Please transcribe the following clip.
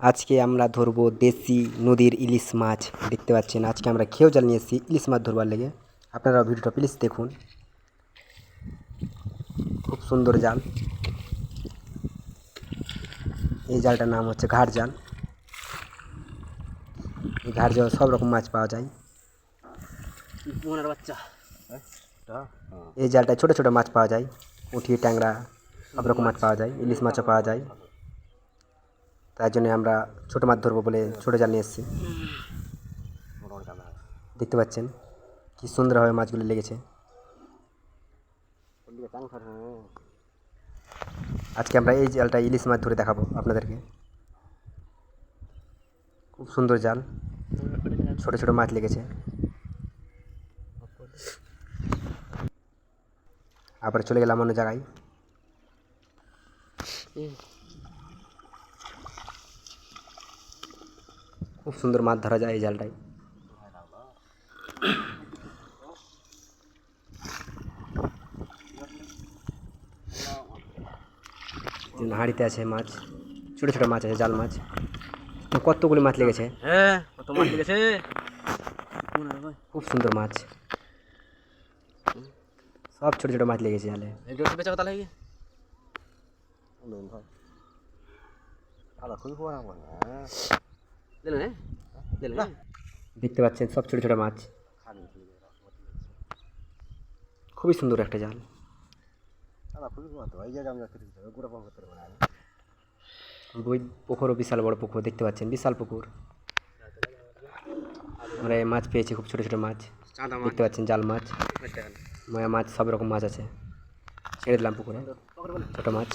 আজকে আমরা ধরবো দেশি নদীর ইলিশ মাছ। দেখতে পাচ্ছেন আজকে আমরা খেয়েও জাল নিয়ে এসেছি ইলিশ মাছ ধরবার লেগে। আপনারা ভিডিওটা প্লিজ দেখুন। খুব সুন্দর জাল। এই জালটার নাম হচ্ছে ঘাট জাল। এই ঘাট জাল সব রকম মাছ পাওয়া যায়। বাচ্চা এই জালটায় ছোটো ছোটো মাছ পাওয়া যায়, পুঁটি, ট্যাংরা, সব রকম মাছ পাওয়া যায়, ইলিশ মাছও পাওয়া যায়। তাই জন্য আমরা ছোটো মাছ ধরবো বলে ছোটো জাল নিয়ে এসেছি। দেখতে পাচ্ছেন কি সুন্দরভাবে মাছগুলো লেগেছে। আজকে আমরা এই জালটা ইলিশ মাছ ধরে দেখাবো আপনাদেরকে। খুব সুন্দর জাল, ছোটো ছোটো মাছ লেগেছে। আবার চলে গেলাম অন্য জায়গায়। খুব সুন্দর মাছ ধরা যায় এই জালটায়। হাঁড়িতে আছে মাছ, ছোটো ছোটো মাছ আছে, জাল মাছ। কতগুলি মাছ লেগেছে, হ্যাঁ কত মাছ লেগেছে। খুব সুন্দর মাছ, সব ছোটো ছোটো মাছ লেগেছে জালে। বেচা কথা লাগে দেখতে পাচ্ছেন সব ছোটো ছোটো মাছ। খুবই সুন্দর একটা জাল। ওই পুকুরও বিশাল বড় পুকুর, দেখতে পাচ্ছেন বিশাল পুকুর। আমরা এই মাছ পেয়েছি, খুব ছোটো ছোটো মাছ। দেখতে পাচ্ছেন জাল মাছ, মায়া মাছ, সব রকম মাছ আছে। ছেড়ে দিলাম পুকুরে ছোটো মাছ।